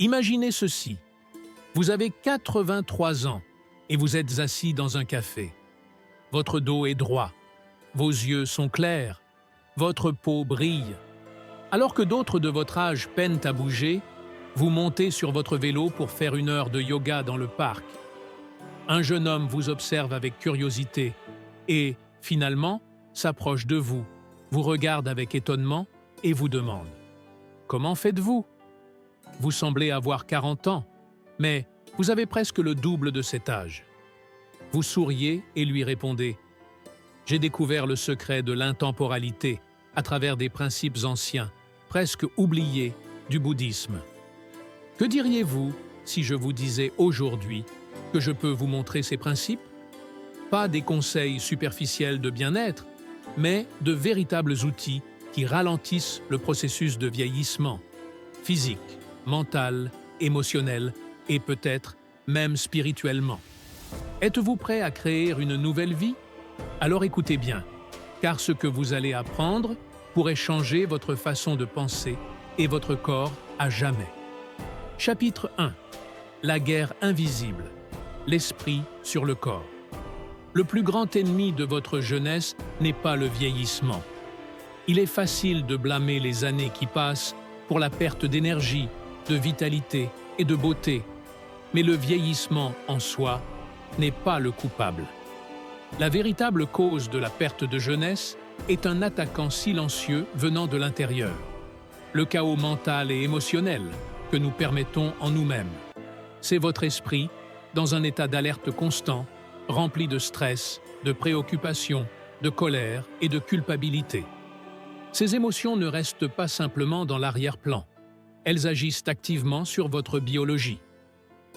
Imaginez ceci. Vous avez 83 ans et vous êtes assis dans un café. Votre dos est droit, vos yeux sont clairs, votre peau brille. Alors que d'autres de votre âge peinent à bouger, vous montez sur votre vélo pour faire 1 heure de yoga dans le parc. Un jeune homme vous observe avec curiosité et, finalement, s'approche de vous, vous regarde avec étonnement et vous demande « Comment faites-vous » Vous semblez avoir 40 ans, mais vous avez presque le double de cet âge. Vous souriez et lui répondez « J'ai découvert le secret de l'intemporalité à travers des principes anciens, presque oubliés, du bouddhisme. » Que diriez-vous si je vous disais aujourd'hui que je peux vous montrer ces principes? Pas des conseils superficiels de bien-être, mais de véritables outils qui ralentissent le processus de vieillissement, physique, mental, émotionnel et peut-être même spirituellement. Êtes-vous prêt à créer une nouvelle vie? Alors écoutez bien, car ce que vous allez apprendre pourrait changer votre façon de penser et votre corps à jamais. Chapitre 1. La guerre invisible. L'esprit sur le corps. Le plus grand ennemi de votre jeunesse n'est pas le vieillissement. Il est facile de blâmer les années qui passent pour la perte d'énergie, de vitalité et de beauté. Mais le vieillissement en soi n'est pas le coupable. La véritable cause de la perte de jeunesse est un attaquant silencieux venant de l'intérieur. Le chaos mental et émotionnel que nous permettons en nous-mêmes. C'est votre esprit, dans un état d'alerte constant, rempli de stress, de préoccupation, de colère et de culpabilité. Ces émotions ne restent pas simplement dans l'arrière-plan. Elles agissent activement sur votre biologie.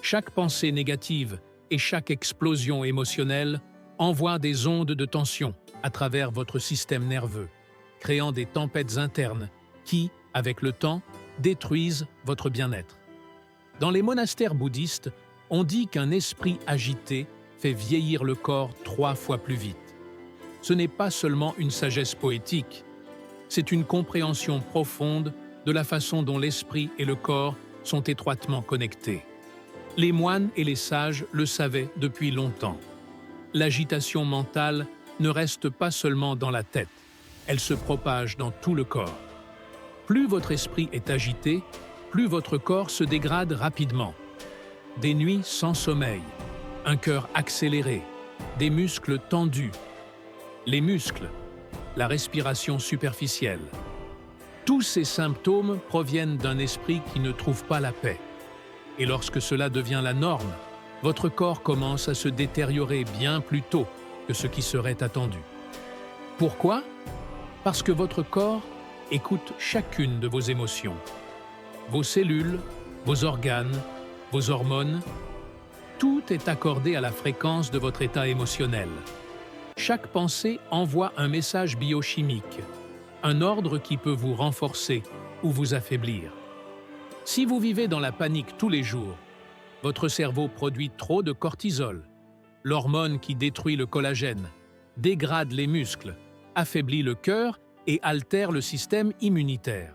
Chaque pensée négative et chaque explosion émotionnelle envoie des ondes de tension à travers votre système nerveux, créant des tempêtes internes qui, avec le temps, détruisent votre bien-être. Dans les monastères bouddhistes, on dit qu'un esprit agité fait vieillir le corps 3 fois plus vite. Ce n'est pas seulement une sagesse poétique, c'est une compréhension profonde de la façon dont l'esprit et le corps sont étroitement connectés. Les moines et les sages le savaient depuis longtemps. L'agitation mentale ne reste pas seulement dans la tête, elle se propage dans tout le corps. Plus votre esprit est agité, plus votre corps se dégrade rapidement. Des nuits sans sommeil, un cœur accéléré, des muscles tendus. Les muscles, la respiration superficielle. Tous ces symptômes proviennent d'un esprit qui ne trouve pas la paix. Et lorsque cela devient la norme, votre corps commence à se détériorer bien plus tôt que ce qui serait attendu. Pourquoi? Parce que votre corps écoute chacune de vos émotions. Vos cellules, vos organes, vos hormones, tout est accordé à la fréquence de votre état émotionnel. Chaque pensée envoie un message biochimique, un ordre qui peut vous renforcer ou vous affaiblir. Si vous vivez dans la panique tous les jours, votre cerveau produit trop de cortisol, l'hormone qui détruit le collagène, dégrade les muscles, affaiblit le cœur et altère le système immunitaire.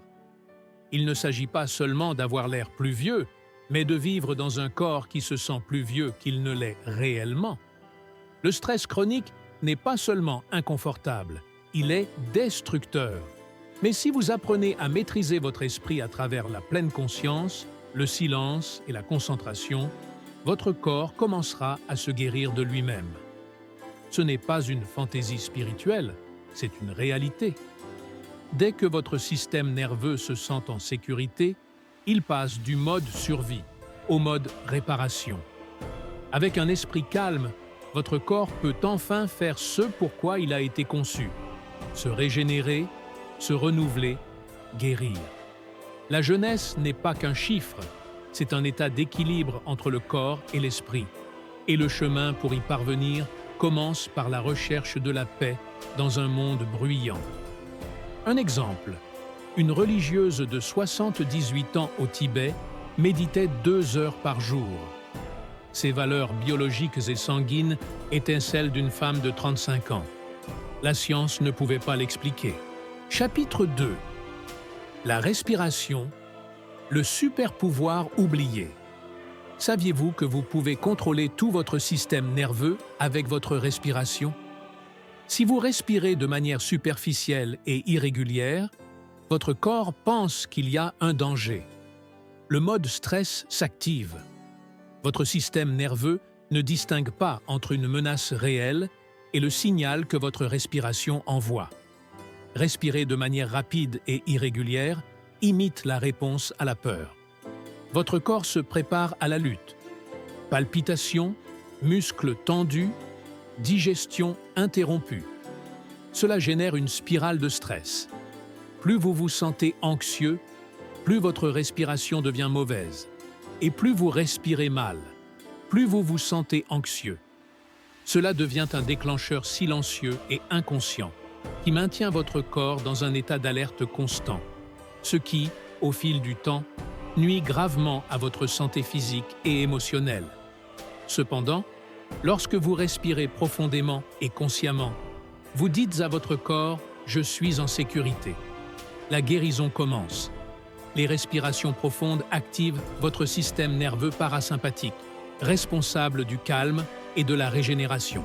Il ne s'agit pas seulement d'avoir l'air plus vieux, mais de vivre dans un corps qui se sent plus vieux qu'il ne l'est réellement. Le stress chronique n'est pas seulement inconfortable, il est destructeur. Mais si vous apprenez à maîtriser votre esprit à travers la pleine conscience, le silence et la concentration, votre corps commencera à se guérir de lui-même. Ce n'est pas une fantaisie spirituelle, c'est une réalité. Dès que votre système nerveux se sent en sécurité, il passe du mode survie au mode réparation. Avec un esprit calme, votre corps peut enfin faire ce pourquoi il a été conçu, se régénérer, se renouveler, guérir. La jeunesse n'est pas qu'un chiffre, c'est un état d'équilibre entre le corps et l'esprit. Et le chemin pour y parvenir commence par la recherche de la paix dans un monde bruyant. Un exemple, une religieuse de 78 ans au Tibet méditait 2 heures par jour. Ses valeurs biologiques et sanguines étaient celles d'une femme de 35 ans. La science ne pouvait pas l'expliquer. Chapitre 2. La respiration, Le super pouvoir oublié. Saviez-vous que vous pouvez contrôler tout votre système nerveux avec votre respiration? Si vous respirez de manière superficielle et irrégulière, votre corps pense qu'il y a un danger. Le mode stress s'active. Votre système nerveux ne distingue pas entre une menace réelle et le signal que votre respiration envoie. Respirer de manière rapide et irrégulière imite la réponse à la peur. Votre corps se prépare à la lutte. Palpitations, muscles tendus, digestion interrompue. Cela génère une spirale de stress. Plus vous vous sentez anxieux, plus votre respiration devient mauvaise. Et plus vous respirez mal, plus vous vous sentez anxieux. Cela devient un déclencheur silencieux et inconscient qui maintient votre corps dans un état d'alerte constant, ce qui, au fil du temps, nuit gravement à votre santé physique et émotionnelle. Cependant, lorsque vous respirez profondément et consciemment, vous dites à votre corps « Je suis en sécurité ». La guérison commence. Les respirations profondes activent votre système nerveux parasympathique, responsable du calme et de la régénération.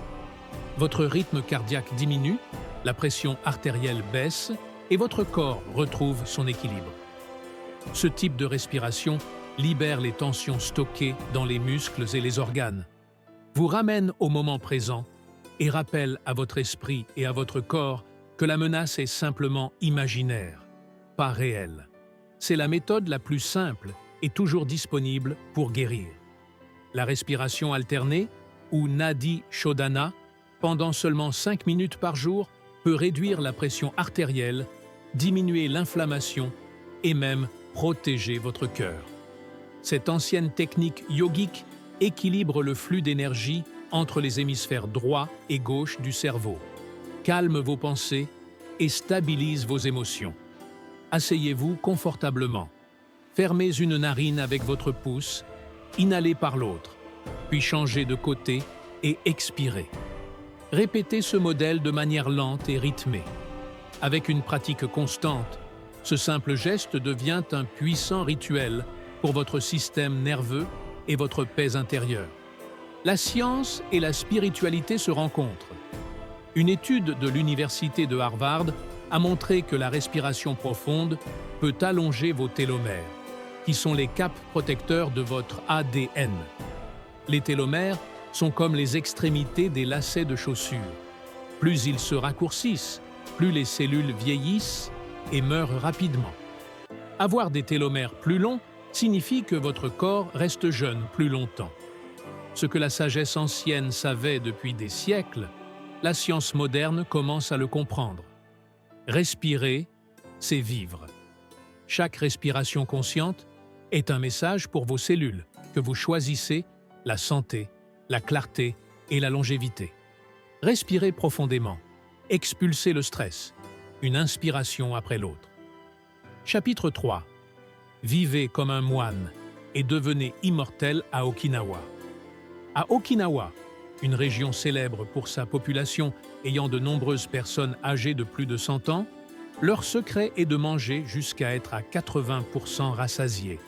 Votre rythme cardiaque diminue, la pression artérielle baisse et votre corps retrouve son équilibre. Ce type de respiration libère les tensions stockées dans les muscles et les organes, vous ramène au moment présent et rappelle à votre esprit et à votre corps que la menace est simplement imaginaire, pas réelle. C'est la méthode la plus simple et toujours disponible pour guérir. La respiration alternée, ou Nadi Shodhana, pendant seulement 5 minutes par jour, peut réduire la pression artérielle, diminuer l'inflammation et même protéger votre cœur. Cette ancienne technique yogique équilibre le flux d'énergie entre les hémisphères droit et gauche du cerveau, calme vos pensées et stabilise vos émotions. Asseyez-vous confortablement. Fermez une narine avec votre pouce, inhalez par l'autre, puis changez de côté et expirez. Répétez ce modèle de manière lente et rythmée. Avec une pratique constante, ce simple geste devient un puissant rituel pour votre système nerveux et votre paix intérieure. La science et la spiritualité se rencontrent. Une étude de l'Université de Harvard a montré que la respiration profonde peut allonger vos télomères, qui sont les capes protecteurs de votre ADN. Les télomères sont comme les extrémités des lacets de chaussures. Plus ils se raccourcissent, plus les cellules vieillissent et meurent rapidement. Avoir des télomères plus longs signifie que votre corps reste jeune plus longtemps. Ce que la sagesse ancienne savait depuis des siècles, la science moderne commence à le comprendre. Respirer, c'est vivre. Chaque respiration consciente est un message pour vos cellules que vous choisissez la santé, la clarté et la longévité. Respirez profondément. Expulsez le stress. Une inspiration après l'autre. Chapitre 3. Vivez comme un moine et devenez immortel à Okinawa. À Okinawa, une région célèbre pour sa population ayant de nombreuses personnes âgées de plus de 100 ans, leur secret est de manger jusqu'à être à 80% rassasiés.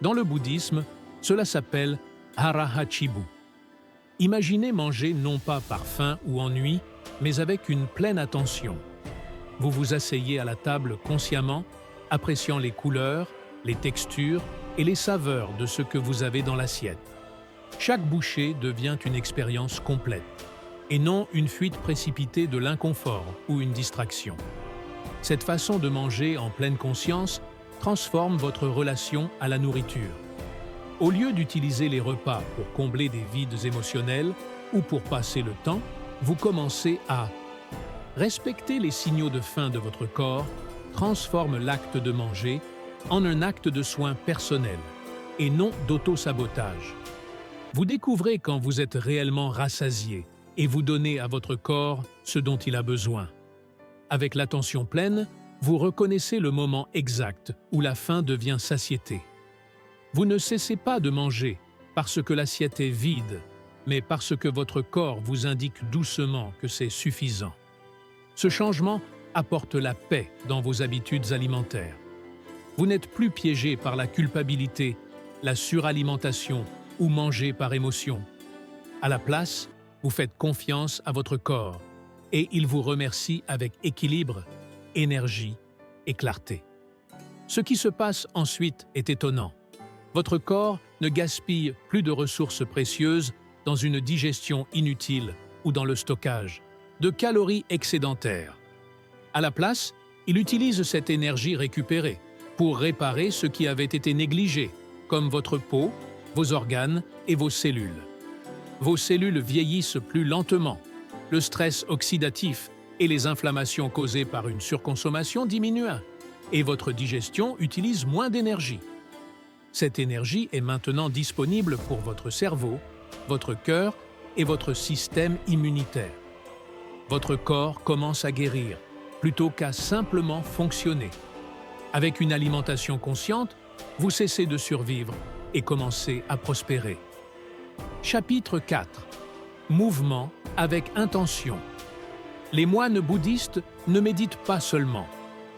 Dans le bouddhisme, cela s'appelle Hara-Hachibu. Imaginez manger non pas par faim ou ennui, mais avec une pleine attention. Vous vous asseyez à la table consciemment, appréciant les couleurs, les textures et les saveurs de ce que vous avez dans l'assiette. Chaque bouchée devient une expérience complète, et non une fuite précipitée de l'inconfort ou une distraction. Cette façon de manger en pleine conscience transforme votre relation à la nourriture. Au lieu d'utiliser les repas pour combler des vides émotionnels ou pour passer le temps, vous commencez à respecter les signaux de faim de votre corps, transforme l'acte de manger en un acte de soin personnel et non d'auto-sabotage. Vous découvrez quand vous êtes réellement rassasié et vous donnez à votre corps ce dont il a besoin. Avec l'attention pleine, vous reconnaissez le moment exact où la faim devient satiété. Vous ne cessez pas de manger parce que l'assiette est vide, mais parce que votre corps vous indique doucement que c'est suffisant. Ce changement apporte la paix dans vos habitudes alimentaires. Vous n'êtes plus piégé par la culpabilité, la suralimentation ou mangé par émotion. À la place, vous faites confiance à votre corps et il vous remercie avec équilibre, énergie et clarté. Ce qui se passe ensuite est étonnant. Votre corps ne gaspille plus de ressources précieuses dans une digestion inutile ou dans le stockage de calories excédentaires. À la place, il utilise cette énergie récupérée pour réparer ce qui avait été négligé, comme votre peau, vos organes et vos cellules. Vos cellules vieillissent plus lentement, le stress oxydatif et les inflammations causées par une surconsommation diminuent, et votre digestion utilise moins d'énergie. Cette énergie est maintenant disponible pour votre cerveau, votre cœur et votre système immunitaire. Votre corps commence à guérir, plutôt qu'à simplement fonctionner. Avec une alimentation consciente, vous cessez de survivre et commencez à prospérer. Chapitre 4. Mouvement avec intention. Les moines bouddhistes ne méditent pas seulement.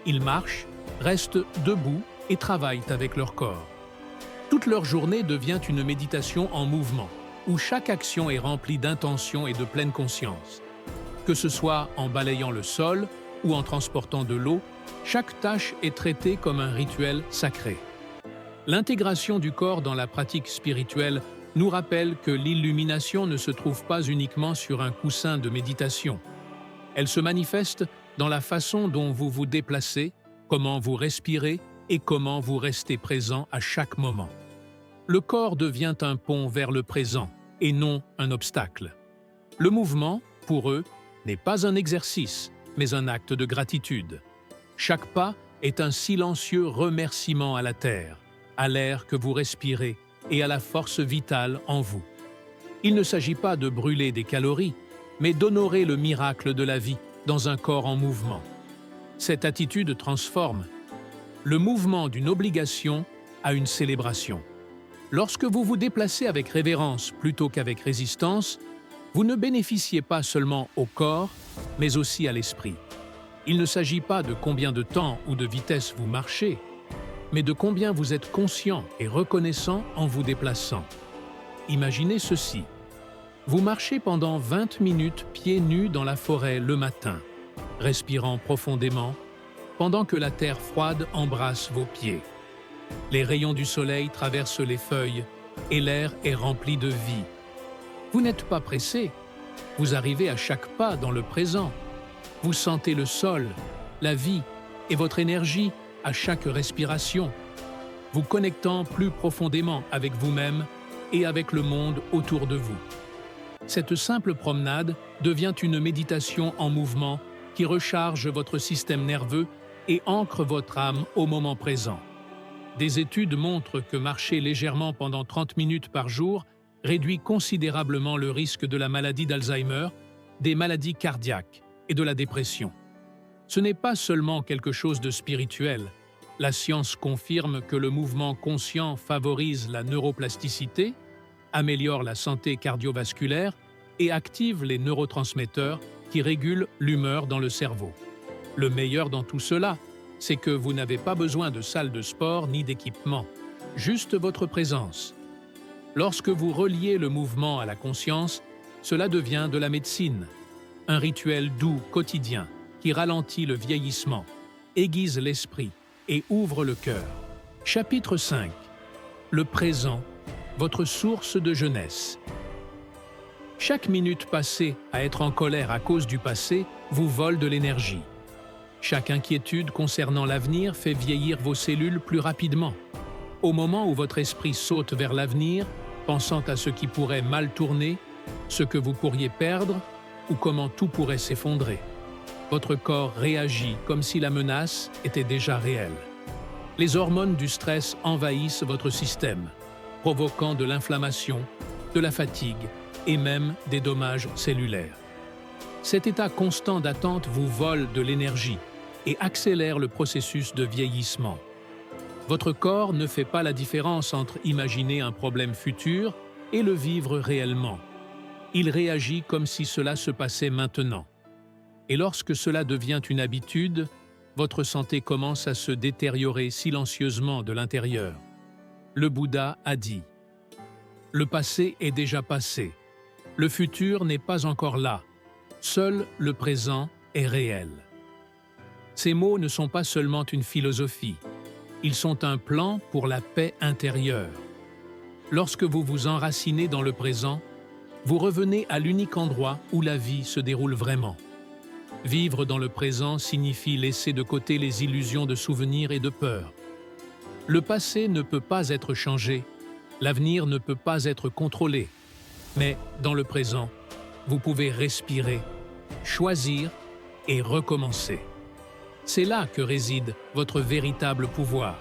Ils marchent, restent debout et travaillent avec leur corps. Toute leur journée devient une méditation en mouvement, où chaque action est remplie d'intention et de pleine conscience. Que ce soit en balayant le sol ou en transportant de l'eau, chaque tâche est traitée comme un rituel sacré. L'intégration du corps dans la pratique spirituelle nous rappelle que l'illumination ne se trouve pas uniquement sur un coussin de méditation. Elle se manifeste dans la façon dont vous vous déplacez, comment vous respirez et comment vous restez présent à chaque moment. Le corps devient un pont vers le présent et non un obstacle. Le mouvement, pour eux, n'est pas un exercice, mais un acte de gratitude. Chaque pas est un silencieux remerciement à la terre, à l'air que vous respirez et à la force vitale en vous. Il ne s'agit pas de brûler des calories, mais d'honorer le miracle de la vie dans un corps en mouvement. Cette attitude transforme le mouvement d'une obligation à une célébration. Lorsque vous vous déplacez avec révérence plutôt qu'avec résistance, vous ne bénéficiez pas seulement au corps, mais aussi à l'esprit. Il ne s'agit pas de combien de temps ou de vitesse vous marchez, mais de combien vous êtes conscient et reconnaissant en vous déplaçant. Imaginez ceci. Vous marchez pendant 20 minutes pieds nus dans la forêt le matin, respirant profondément, pendant que la terre froide embrasse vos pieds. Les rayons du soleil traversent les feuilles et l'air est rempli de vie. Vous n'êtes pas pressé, vous arrivez à chaque pas dans le présent. Vous sentez le sol, la vie et votre énergie à chaque respiration, vous connectant plus profondément avec vous-même et avec le monde autour de vous. Cette simple promenade devient une méditation en mouvement qui recharge votre système nerveux et ancre votre âme au moment présent. Des études montrent que marcher légèrement pendant 30 minutes par jour réduit considérablement le risque de la maladie d'Alzheimer, des maladies cardiaques et de la dépression. Ce n'est pas seulement quelque chose de spirituel. La science confirme que le mouvement conscient favorise la neuroplasticité, améliore la santé cardiovasculaire et active les neurotransmetteurs qui régulent l'humeur dans le cerveau. Le meilleur dans tout cela, c'est que vous n'avez pas besoin de salle de sport ni d'équipement, juste votre présence. Lorsque vous reliez le mouvement à la conscience, cela devient de la médecine, un rituel doux quotidien qui ralentit le vieillissement, aiguise l'esprit et ouvre le cœur. Chapitre 5. Le présent, votre source de jeunesse. Chaque minute passée à être en colère à cause du passé vous vole de l'énergie. Chaque inquiétude concernant l'avenir fait vieillir vos cellules plus rapidement. Au moment où votre esprit saute vers l'avenir, pensant à ce qui pourrait mal tourner, ce que vous pourriez perdre ou comment tout pourrait s'effondrer, votre corps réagit comme si la menace était déjà réelle. Les hormones du stress envahissent votre système, provoquant de l'inflammation, de la fatigue et même des dommages cellulaires. Cet état constant d'attente vous vole de l'énergie et accélère le processus de vieillissement. Votre corps ne fait pas la différence entre imaginer un problème futur et le vivre réellement. Il réagit comme si cela se passait maintenant. Et lorsque cela devient une habitude, votre santé commence à se détériorer silencieusement de l'intérieur. Le Bouddha a dit « Le passé est déjà passé. Le futur n'est pas encore là. Seul le présent est réel. » Ces mots ne sont pas seulement une philosophie. Ils sont un plan pour la paix intérieure. Lorsque vous vous enracinez dans le présent, vous revenez à l'unique endroit où la vie se déroule vraiment. Vivre dans le présent signifie laisser de côté les illusions de souvenirs et de peur. Le passé ne peut pas être changé, l'avenir ne peut pas être contrôlé. Mais dans le présent, vous pouvez respirer, choisir et recommencer. C'est là que réside votre véritable pouvoir.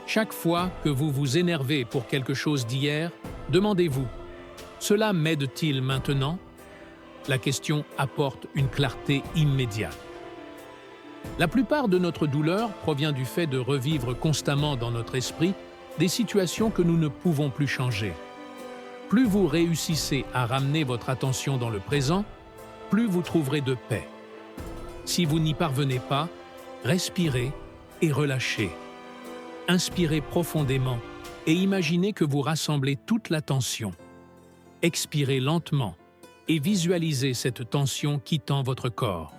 Chaque fois que vous vous énervez pour quelque chose d'hier, demandez-vous « Cela m'aide-t-il maintenant ?» La question apporte une clarté immédiate. La plupart de notre douleur provient du fait de revivre constamment dans notre esprit des situations que nous ne pouvons plus changer. Plus vous réussissez à ramener votre attention dans le présent, plus vous trouverez de paix. Si vous n'y parvenez pas, respirez et relâchez. Inspirez profondément et imaginez que vous rassemblez toute la tension. Expirez lentement et visualisez cette tension quittant votre corps.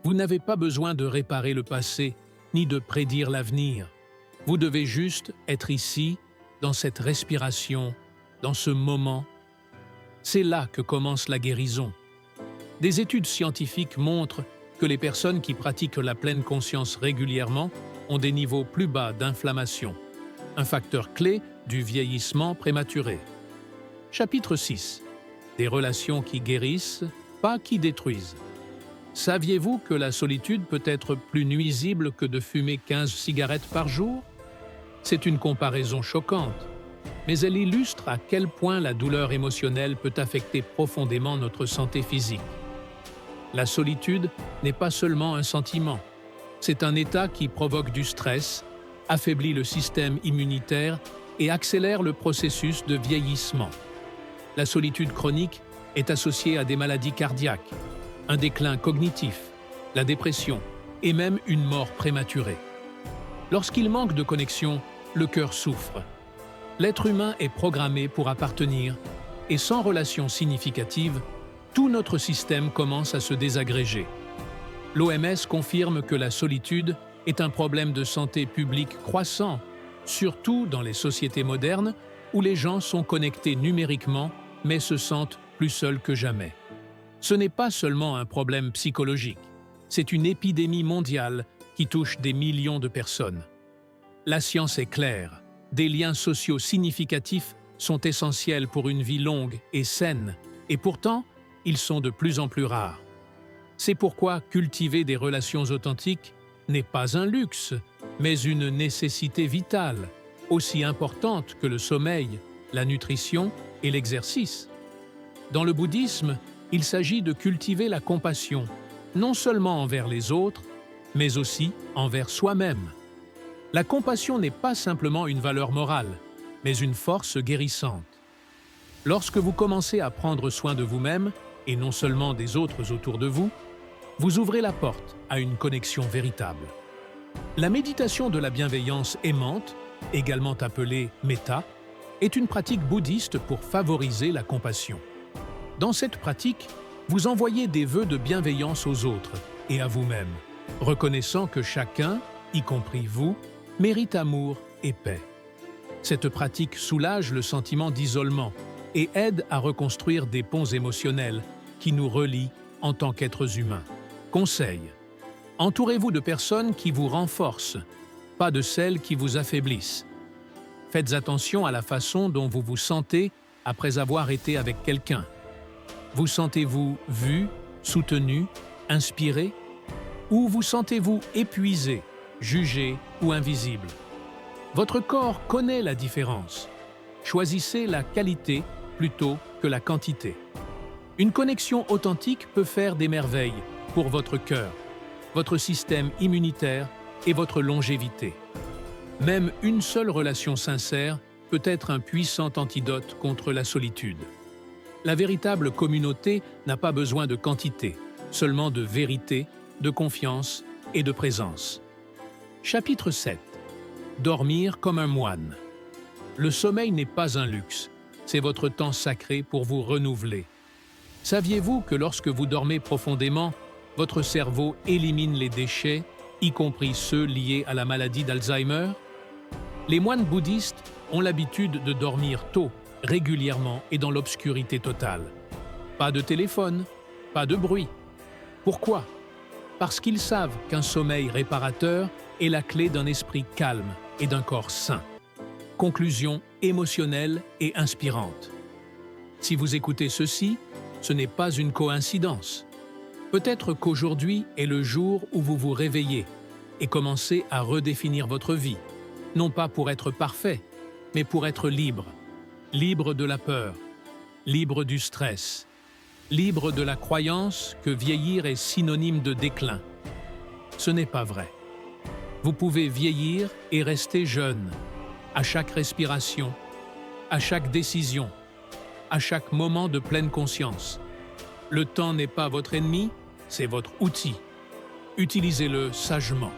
Vous n'avez pas besoin de réparer le passé ni de prédire l'avenir. Vous devez juste être ici, dans cette respiration, dans ce moment. C'est là que commence la guérison. Des études scientifiques montrent que les personnes qui pratiquent la pleine conscience régulièrement ont des niveaux plus bas d'inflammation, un facteur clé du vieillissement prématuré. Chapitre 6. Des relations qui guérissent, pas qui détruisent. Saviez-vous que la solitude peut être plus nuisible que de fumer 15 cigarettes par jour? C'est une comparaison choquante, mais elle illustre à quel point la douleur émotionnelle peut affecter profondément notre santé physique. La solitude n'est pas seulement un sentiment, c'est un état qui provoque du stress, affaiblit le système immunitaire et accélère le processus de vieillissement. La solitude chronique est associée à des maladies cardiaques, un déclin cognitif, la dépression et même une mort prématurée. Lorsqu'il manque de connexion, le cœur souffre. L'être humain est programmé pour appartenir et sans relation significative, tout notre système commence à se désagréger. L'OMS confirme que la solitude est un problème de santé publique croissant, surtout dans les sociétés modernes où les gens sont connectés numériquement mais se sentent plus seuls que jamais. Ce n'est pas seulement un problème psychologique, c'est une épidémie mondiale qui touche des millions de personnes. La science est claire, des liens sociaux significatifs sont essentiels pour une vie longue et saine, et pourtant, ils sont de plus en plus rares. C'est pourquoi cultiver des relations authentiques n'est pas un luxe, mais une nécessité vitale, aussi importante que le sommeil, la nutrition et l'exercice. Dans le bouddhisme, il s'agit de cultiver la compassion, non seulement envers les autres, mais aussi envers soi-même. La compassion n'est pas simplement une valeur morale, mais une force guérissante. Lorsque vous commencez à prendre soin de vous-même, et non seulement des autres autour de vous, vous ouvrez la porte à une connexion véritable. La méditation de la bienveillance aimante, également appelée méta, est une pratique bouddhiste pour favoriser la compassion. Dans cette pratique, vous envoyez des vœux de bienveillance aux autres et à vous-même, reconnaissant que chacun, y compris vous, mérite amour et paix. Cette pratique soulage le sentiment d'isolement et aide à reconstruire des ponts émotionnels qui nous relient en tant qu'êtres humains. Conseil: entourez-vous de personnes qui vous renforcent, pas de celles qui vous affaiblissent. Faites attention à la façon dont vous vous sentez après avoir été avec quelqu'un. Vous sentez-vous vu, soutenu, inspiré? Ou vous sentez-vous épuisé, jugé ou invisible? Votre corps connaît la différence. Choisissez la qualité plutôt que la quantité. Une connexion authentique peut faire des merveilles pour votre cœur, votre système immunitaire et votre longévité. Même une seule relation sincère peut être un puissant antidote contre la solitude. La véritable communauté n'a pas besoin de quantité, seulement de vérité, de confiance et de présence. Chapitre 7. Dormir comme un moine. Le sommeil n'est pas un luxe, c'est votre temps sacré pour vous renouveler. Saviez-vous que lorsque vous dormez profondément, votre cerveau élimine les déchets, y compris ceux liés à la maladie d'Alzheimer? Les moines bouddhistes ont l'habitude de dormir tôt, régulièrement et dans l'obscurité totale. Pas de téléphone, pas de bruit. Pourquoi? Parce qu'ils savent qu'un sommeil réparateur est la clé d'un esprit calme et d'un corps sain. Conclusion émotionnelle et inspirante. Si vous écoutez ceci, ce n'est pas une coïncidence. Peut-être qu'aujourd'hui est le jour où vous vous réveillez et commencez à redéfinir votre vie, non pas pour être parfait, mais pour être libre. Libre de la peur, libre du stress, libre de la croyance que vieillir est synonyme de déclin. Ce n'est pas vrai. Vous pouvez vieillir et rester jeune, à chaque respiration, à chaque décision, à chaque moment de pleine conscience. Le temps n'est pas votre ennemi, c'est votre outil. Utilisez-le sagement.